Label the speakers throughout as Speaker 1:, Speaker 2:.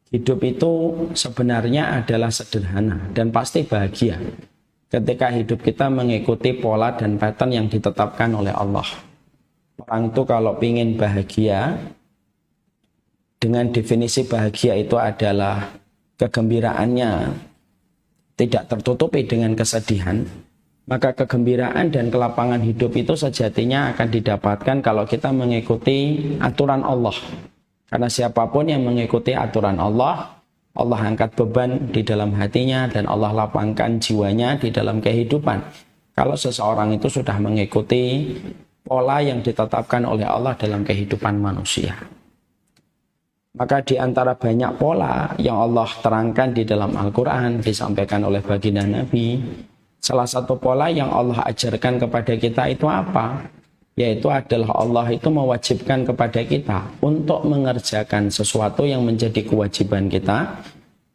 Speaker 1: Hidup itu sebenarnya adalah sederhana dan pasti bahagia ketika hidup kita mengikuti pola dan pattern yang ditetapkan oleh Allah. Orang itu kalau ingin bahagia, dengan definisi bahagia itu adalah kegembiraannya tidak tertutupi dengan kesedihan, maka kegembiraan dan kelapangan hidup itu sejatinya akan didapatkan kalau kita mengikuti aturan Allah. Karena siapapun yang mengikuti aturan Allah, Allah angkat beban di dalam hatinya dan Allah lapangkan jiwanya di dalam kehidupan. Kalau seseorang itu sudah mengikuti pola yang ditetapkan oleh Allah dalam kehidupan manusia. Maka di antara banyak pola yang Allah terangkan di dalam Al-Quran, disampaikan oleh baginda Nabi, salah satu pola yang Allah ajarkan kepada kita itu apa? Yaitu adalah Allah itu mewajibkan kepada kita untuk mengerjakan sesuatu yang menjadi kewajiban kita,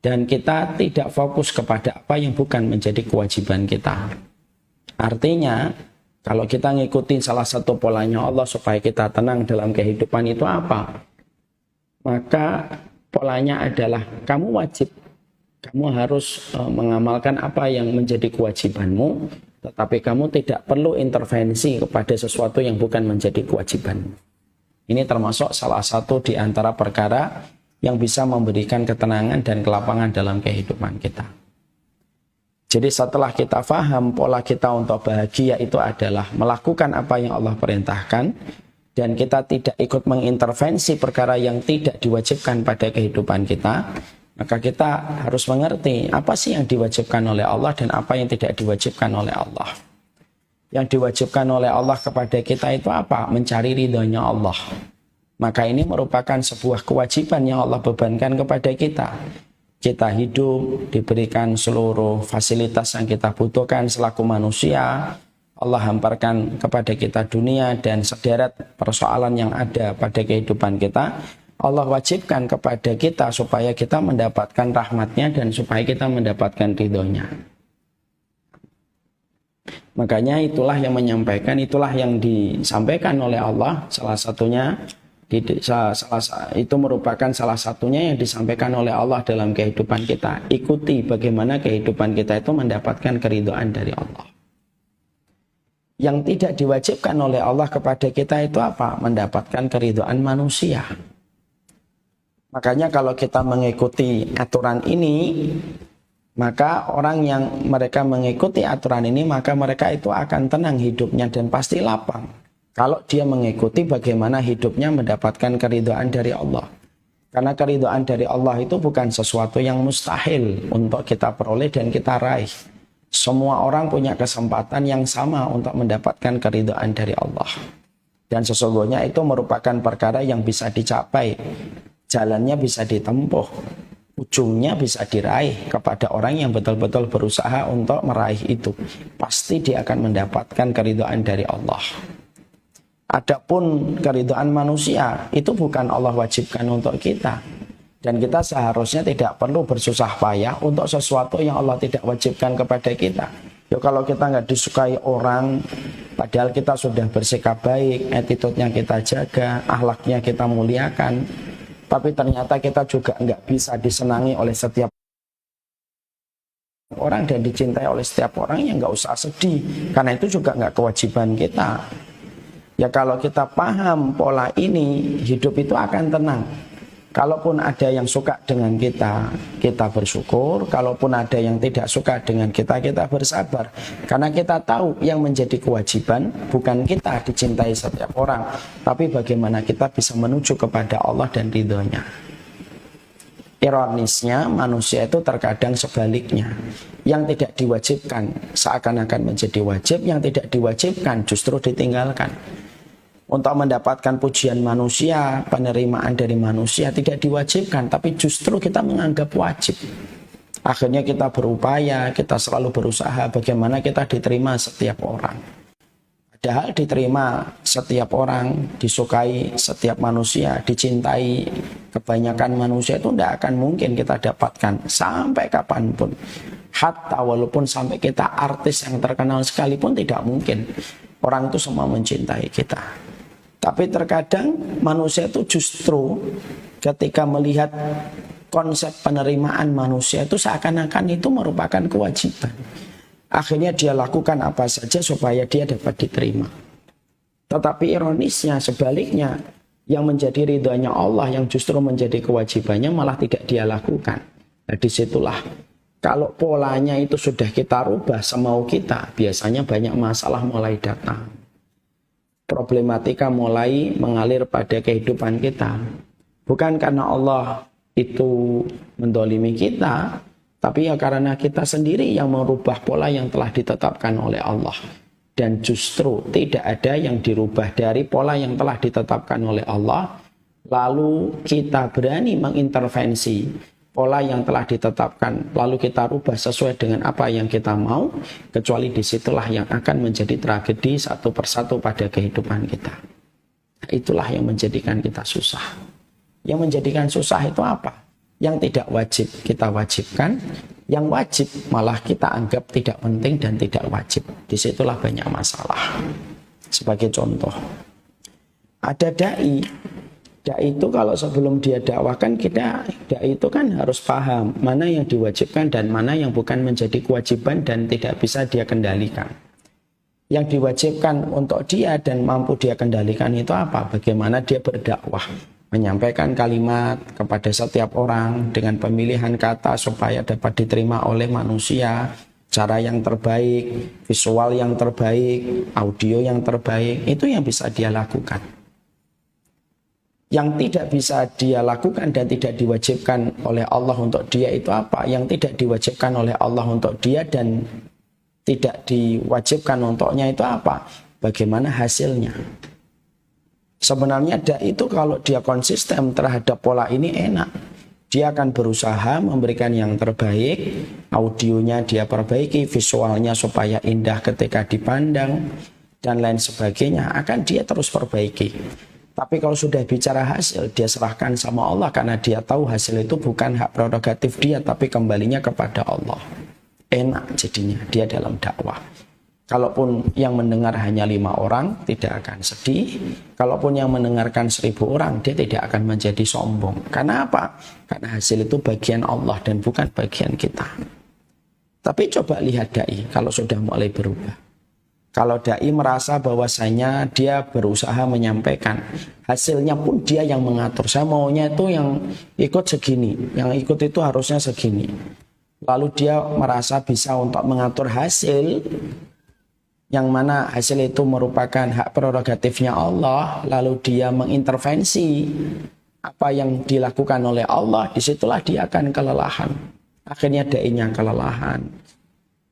Speaker 1: dan kita tidak fokus kepada apa yang bukan menjadi kewajiban kita. Artinya, kalau kita ngikutin salah satu polanya Allah supaya kita tenang dalam kehidupan itu apa? Maka polanya adalah kamu wajib, kamu harus mengamalkan apa yang menjadi kewajibanmu, tetapi kamu tidak perlu intervensi kepada sesuatu yang bukan menjadi kewajibanmu. Ini termasuk salah satu di antara perkara yang bisa memberikan ketenangan dan kelapangan dalam kehidupan kita. Jadi setelah kita faham pola kita untuk bahagia itu adalah melakukan apa yang Allah perintahkan, dan kita tidak ikut mengintervensi perkara yang tidak diwajibkan pada kehidupan kita, maka kita harus mengerti apa sih yang diwajibkan oleh Allah dan apa yang tidak diwajibkan oleh Allah. Yang diwajibkan oleh Allah kepada kita itu apa? Mencari ridhonya Allah. Maka ini merupakan sebuah kewajiban yang Allah bebankan kepada kita. Kita hidup, diberikan seluruh fasilitas yang kita butuhkan selaku manusia. Allah hamparkan kepada kita dunia dan sederet persoalan yang ada pada kehidupan kita. Allah wajibkan kepada kita supaya kita mendapatkan rahmatnya dan supaya kita mendapatkan ridhonya. Makanya itulah yang menyampaikan, itulah yang disampaikan oleh Allah. Salah satunya, itu merupakan salah satunya yang disampaikan oleh Allah dalam kehidupan kita. Ikuti bagaimana kehidupan kita itu mendapatkan keridhaan dari Allah. Yang tidak diwajibkan oleh Allah kepada kita itu apa? Mendapatkan keridhaan manusia. Makanya kalau kita mengikuti aturan ini, maka orang yang mereka mengikuti aturan ini, maka mereka itu akan tenang hidupnya dan pasti lapang. Kalau dia mengikuti bagaimana hidupnya mendapatkan keridhaan dari Allah. Karena keridhaan dari Allah itu bukan sesuatu yang mustahil untuk kita peroleh dan kita raih. Semua orang punya kesempatan yang sama untuk mendapatkan keridhaan dari Allah. Dan sesungguhnya itu merupakan perkara yang bisa dicapai. Jalannya bisa ditempuh, ujungnya bisa diraih kepada orang yang betul-betul berusaha untuk meraih itu. Pasti dia akan mendapatkan keridhaan dari Allah. Adapun keridhaan manusia, itu bukan Allah wajibkan untuk kita. Dan kita seharusnya tidak perlu bersusah payah untuk sesuatu yang Allah tidak wajibkan kepada kita. Ya kalau kita nggak disukai orang, padahal kita sudah bersikap baik, attitude-nya kita jaga, akhlaknya kita muliakan, tapi ternyata kita juga nggak bisa disenangi oleh setiap orang dan dicintai oleh setiap orang, ya nggak usah sedih. Karena itu juga nggak kewajiban kita. Ya kalau kita paham pola ini, hidup itu akan tenang. Kalaupun ada yang suka dengan kita, kita bersyukur. Kalaupun ada yang tidak suka dengan kita, kita bersabar. Karena kita tahu yang menjadi kewajiban bukan kita dicintai setiap orang, tapi bagaimana kita bisa menuju kepada Allah dan ridhonya. Ironisnya manusia itu terkadang sebaliknya. Yang tidak diwajibkan seakan-akan menjadi wajib, yang tidak diwajibkan justru ditinggalkan. Untuk mendapatkan pujian manusia, penerimaan dari manusia tidak diwajibkan, tapi justru kita menganggap wajib. Akhirnya kita berupaya, kita selalu berusaha bagaimana kita diterima setiap orang. Padahal diterima setiap orang, disukai setiap manusia, dicintai kebanyakan manusia itu tidak akan mungkin kita dapatkan sampai kapanpun. Hatta walaupun sampai kita artis yang terkenal sekalipun tidak mungkin orang itu semua mencintai kita. Tapi terkadang manusia itu justru ketika melihat konsep penerimaan manusia itu seakan-akan itu merupakan kewajiban. Akhirnya dia lakukan apa saja supaya dia dapat diterima. Tetapi ironisnya sebaliknya, yang menjadi ridhonya Allah yang justru menjadi kewajibannya malah tidak dia lakukan. Nah, disitulah kalau polanya itu sudah kita rubah semau kita, biasanya banyak masalah mulai datang. Problematika mulai mengalir pada kehidupan kita. Bukan karena Allah itu mendolimi kita, tapi ya karena kita sendiri yang merubah pola yang telah ditetapkan oleh Allah. Dan justru tidak ada yang dirubah dari pola yang telah ditetapkan oleh Allah, lalu kita berani mengintervensi pola yang telah ditetapkan, lalu kita rubah sesuai dengan apa yang kita mau, kecuali disitulah yang akan menjadi tragedi satu persatu pada kehidupan kita. Itulah yang menjadikan kita susah. Yang menjadikan susah itu apa? Yang tidak wajib kita wajibkan, yang wajib malah kita anggap tidak penting dan tidak wajib. Disitulah banyak masalah. Sebagai contoh, ada dai itu kalau sebelum dia dakwahkan, dai itu kan harus paham mana yang diwajibkan dan mana yang bukan menjadi kewajiban dan tidak bisa dia kendalikan. Yang diwajibkan untuk dia dan mampu dia kendalikan itu apa? Bagaimana dia berdakwah, menyampaikan kalimat kepada setiap orang dengan pemilihan kata supaya dapat diterima oleh manusia, cara yang terbaik, visual yang terbaik, audio yang terbaik, itu yang bisa dia lakukan. Yang tidak bisa dia lakukan dan tidak diwajibkan oleh Allah untuk dia itu apa? Yang tidak diwajibkan oleh Allah untuk dia dan tidak diwajibkan untuknya itu apa? Bagaimana hasilnya? Sebenarnya dai itu kalau dia konsisten terhadap pola ini enak. Dia akan berusaha memberikan yang terbaik, audionya dia perbaiki, visualnya supaya indah ketika dipandang, dan lain sebagainya akan dia terus perbaiki. Tapi kalau sudah bicara hasil, dia serahkan sama Allah karena dia tahu hasil itu bukan hak prerogatif dia, tapi kembalinya kepada Allah. Enak jadinya dia dalam dakwah. Kalaupun yang mendengar hanya 5 orang, tidak akan sedih. Kalaupun yang mendengarkan 1000 orang, dia tidak akan menjadi sombong. Karena apa? Karena hasil itu bagian Allah dan bukan bagian kita. Tapi coba lihat dai kalau sudah mulai berubah. Kalau dai merasa bahwasanya dia berusaha menyampaikan, hasilnya pun dia yang mengatur. Saya maunya itu yang ikut segini, yang ikut itu harusnya segini. Lalu dia merasa bisa untuk mengatur hasil, yang mana hasil itu merupakan hak prerogatifnya Allah, lalu dia mengintervensi apa yang dilakukan oleh Allah, disitulah dia akan kelelahan. Akhirnya dai-nya kelelahan,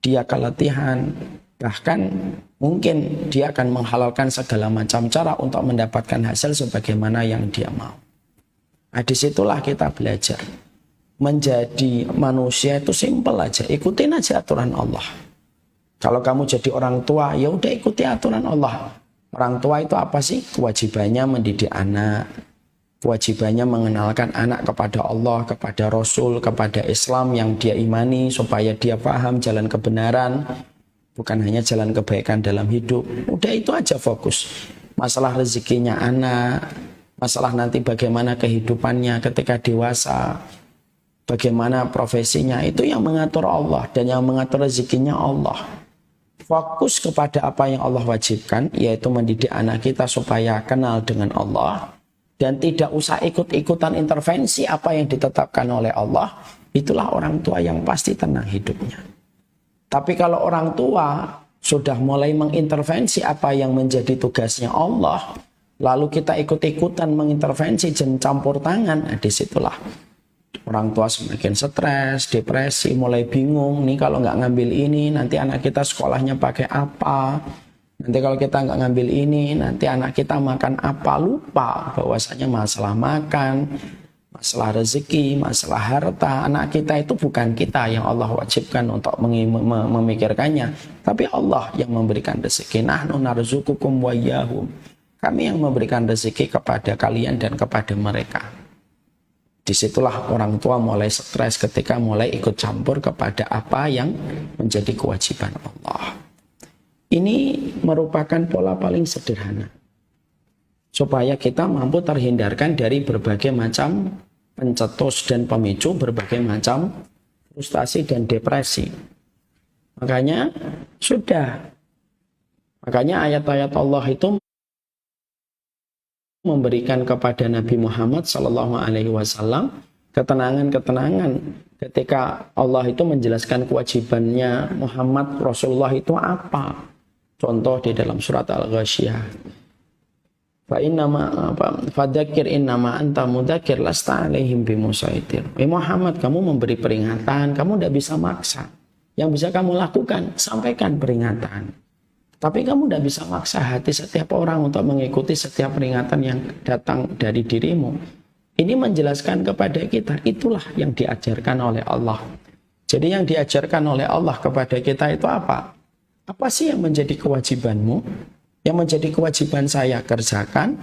Speaker 1: dia keletihan, bahkan mungkin dia akan menghalalkan segala macam cara untuk mendapatkan hasil sebagaimana yang dia mau. Nah, disitulah kita belajar. Menjadi manusia itu simpel aja, ikutin aja aturan Allah. Kalau kamu jadi orang tua, ya udah ikuti aturan Allah. Orang tua itu apa sih? Kewajibannya mendidik anak, kewajibannya mengenalkan anak kepada Allah, kepada Rasul, kepada Islam yang dia imani supaya dia paham jalan kebenaran, bukan hanya jalan kebaikan dalam hidup. Udah itu aja fokus. Masalah rezekinya anak, masalah nanti bagaimana kehidupannya ketika dewasa, bagaimana profesinya, itu yang mengatur Allah dan yang mengatur rezekinya Allah. Fokus kepada apa yang Allah wajibkan, yaitu mendidik anak kita supaya kenal dengan Allah dan tidak usah ikut-ikutan intervensi apa yang ditetapkan oleh Allah. Itulah orang tua yang pasti tenang hidupnya. Tapi kalau orang tua sudah mulai mengintervensi apa yang menjadi tugasnya Allah, lalu kita ikut-ikutan mengintervensi dan campur tangan, nah disitulah orang tua semakin stres, depresi, mulai bingung. Nih kalau nggak ngambil ini, nanti anak kita sekolahnya pakai apa? Nanti kalau kita nggak ngambil ini, nanti anak kita makan apa? Lupa bahwasanya masalah makan, masalah rezeki, masalah harta, anak kita itu bukan kita yang Allah wajibkan untuk memikirkannya, tapi Allah yang memberikan rezeki. Nahnu narzuqukum wa iyyahum. Kami yang memberikan rezeki kepada kalian dan kepada mereka. Disitulah orang tua mulai stres ketika mulai ikut campur kepada apa yang menjadi kewajiban Allah. Ini merupakan pola paling sederhana supaya kita mampu terhindarkan dari berbagai macam pencetus dan pemicu berbagai macam frustasi dan depresi. Makanya ayat-ayat Allah itu memberikan kepada Nabi Muhammad SAW ketenangan ketika Allah itu menjelaskan kewajibannya Muhammad Rasulullah itu apa. Contoh di dalam surat Al-Ghasyiyah. Fadzakir innama anta mudzakir lasta alaihim bimusaitir. Muhammad, kamu memberi peringatan, kamu tidak bisa maksa. Yang bisa kamu lakukan, sampaikan peringatan. Tapi kamu tidak bisa maksa hati setiap orang untuk mengikuti setiap peringatan yang datang dari dirimu. Ini menjelaskan kepada kita, itulah yang diajarkan oleh Allah. Jadi yang diajarkan oleh Allah kepada kita itu apa? Apa sih yang menjadi kewajibanmu? Yang menjadi kewajiban saya kerjakan.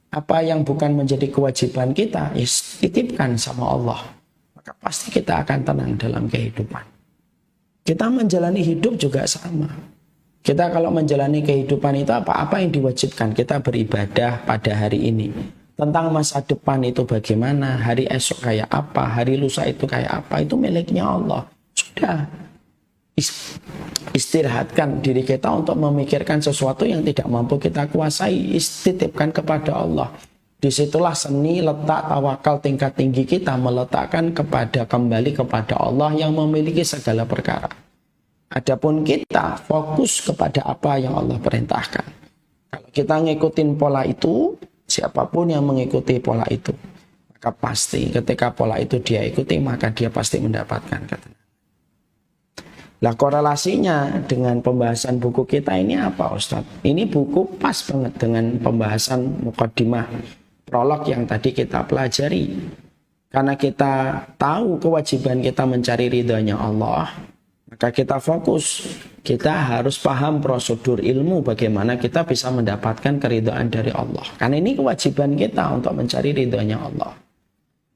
Speaker 1: Apa yang bukan menjadi kewajiban kita, ya titipkan sama Allah. Maka pasti kita akan tenang dalam kehidupan. Kita menjalani hidup juga sama. Kita kalau menjalani kehidupan itu apa yang diwajibkan? Kita beribadah pada hari ini. Tentang masa depan itu bagaimana, hari esok kayak apa, hari lusa itu kayak apa, itu miliknya Allah. Sudah. Istirahatkan diri kita untuk memikirkan sesuatu yang tidak mampu kita kuasai. Titipkan kepada Allah. Disitulah seni, letak, tawakal tingkat tinggi kita meletakkan kembali kepada Allah yang memiliki segala perkara. Adapun kita fokus kepada apa yang Allah perintahkan. Kalau kita ngikutin pola itu, siapapun yang mengikuti pola itu, maka pasti ketika pola itu dia ikuti, maka dia pasti mendapatkan ketenangan. Lah korelasinya dengan pembahasan buku kita ini apa, Ustadz? Ini buku pas banget dengan pembahasan mukaddimah prolog yang tadi kita pelajari. Karena kita tahu kewajiban kita mencari ridhonya Allah, maka kita fokus. Kita harus paham prosedur ilmu bagaimana kita bisa mendapatkan keridhaan dari Allah. Karena ini kewajiban kita untuk mencari ridhonya Allah.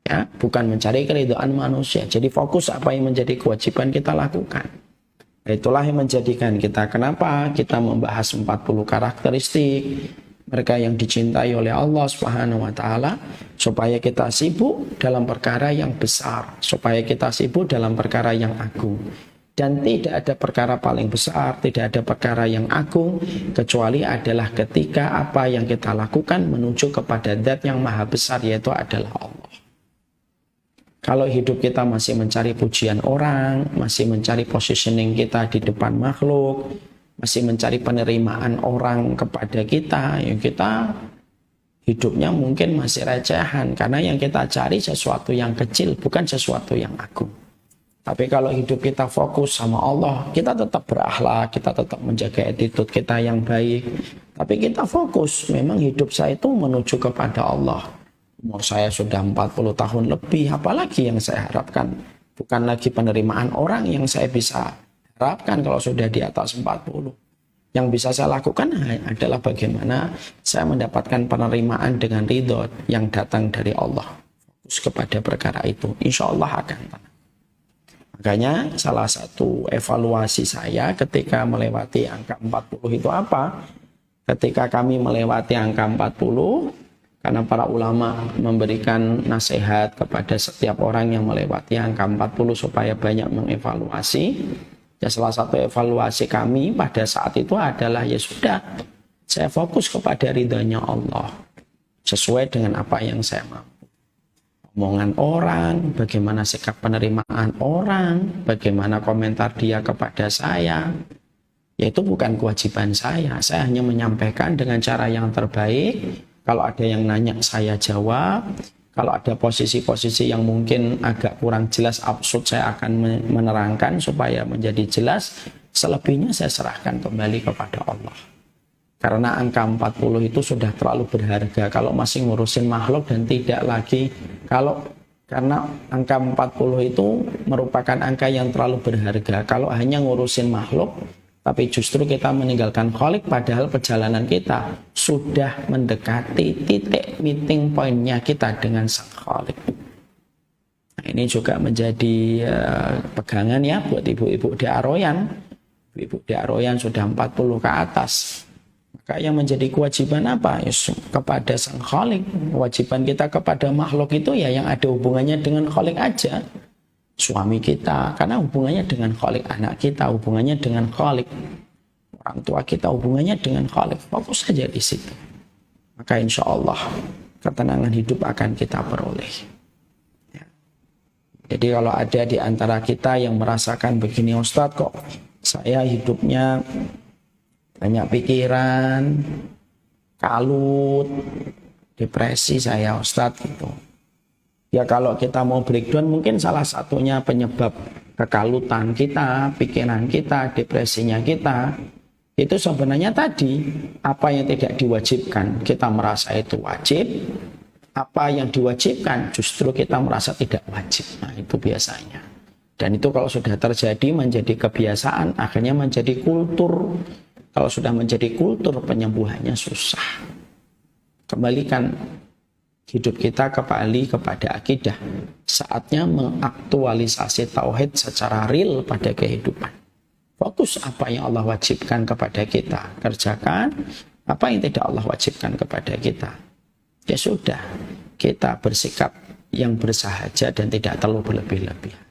Speaker 1: Ya, bukan mencari keridhaan manusia. Jadi fokus apa yang menjadi kewajiban kita lakukan. Itulah yang menjadikan kita, kenapa kita membahas 40 karakteristik mereka yang dicintai oleh Allah Subhanahu wa taala, supaya kita sibuk dalam perkara yang besar, supaya kita sibuk dalam perkara yang agung. Dan tidak ada perkara paling besar, tidak ada perkara yang agung kecuali adalah ketika apa yang kita lakukan menuju kepada zat yang maha besar, yaitu adalah Allah. Kalau hidup kita masih mencari pujian orang, masih mencari positioning kita di depan makhluk, masih mencari penerimaan orang kepada kita, ya kita hidupnya mungkin masih recehan. Karena yang kita cari sesuatu yang kecil, bukan sesuatu yang agung. Tapi kalau hidup kita fokus sama Allah, kita tetap berakhlak, kita tetap menjaga attitude kita yang baik. Tapi kita fokus, memang hidup saya itu menuju kepada Allah. Umur saya sudah 40 tahun lebih, apalagi yang saya harapkan? Bukan lagi penerimaan orang yang saya bisa harapkan kalau sudah di atas 40. Yang bisa saya lakukan adalah bagaimana saya mendapatkan penerimaan dengan ridho yang datang dari Allah. Fokus kepada perkara itu, insya Allah akan tenang. Makanya salah satu evaluasi saya ketika melewati angka 40 itu apa? Ketika kami melewati angka 40, karena para ulama memberikan nasihat kepada setiap orang yang melewati angka 40 supaya banyak mengevaluasi. Ya, salah satu evaluasi kami pada saat itu adalah, ya sudah, saya fokus kepada ridhonya Allah sesuai dengan apa yang saya mampu. Omongan orang, bagaimana sikap penerimaan orang, bagaimana komentar dia kepada saya, yaitu bukan kewajiban saya. Saya hanya menyampaikan dengan cara yang terbaik. Kalau ada yang nanya, saya jawab. Kalau ada posisi-posisi yang mungkin agak kurang jelas, absurd, saya akan menerangkan supaya menjadi jelas. Selebihnya saya serahkan kembali kepada Allah. Karena angka 40 itu sudah terlalu berharga. Kalau masih ngurusin makhluk dan tidak lagi, karena angka 40 itu merupakan angka yang terlalu berharga. Kalau hanya ngurusin makhluk, tapi justru kita meninggalkan Khalik, padahal perjalanan kita sudah mendekati titik meeting pointnya kita dengan Sang Khalik. Nah, ini juga menjadi pegangan ya buat ibu-ibu di Aroyan. Ibu di Aroyan sudah 40 ke atas. Maka yang menjadi kewajiban apa? Yes, kepada Sang Khalik. Kewajiban kita kepada makhluk itu ya yang ada hubungannya dengan Khalik aja. Suami kita, karena hubungannya dengan Khalik. Anak kita, hubungannya dengan Khalik. Orang tua kita, hubungannya dengan Khalik. Fokus saja di situ. Maka insya Allah ketenangan hidup akan kita peroleh. Ya. Jadi kalau ada di antara kita yang merasakan begini, Ustadz kok saya hidupnya banyak pikiran, kalut, depresi saya Ustadz gitu. Ya kalau kita mau breakdown mungkin salah satunya penyebab kekalutan kita, pikiran kita, depresinya kita. Itu sebenarnya tadi, apa yang tidak diwajibkan, kita merasa itu wajib. Apa yang diwajibkan, justru kita merasa tidak wajib. Nah itu biasanya. Dan itu kalau sudah terjadi menjadi kebiasaan, akhirnya menjadi kultur. Kalau sudah menjadi kultur, penyembuhannya susah. Kembalikan hidup kita kembali kepada akidah. Saatnya mengaktualisasi tauhid secara real pada kehidupan. Fokus apa yang Allah wajibkan kepada kita, kerjakan. Apa yang tidak Allah wajibkan kepada kita, ya sudah, kita bersikap yang bersahaja dan tidak terlalu berlebih-lebihan.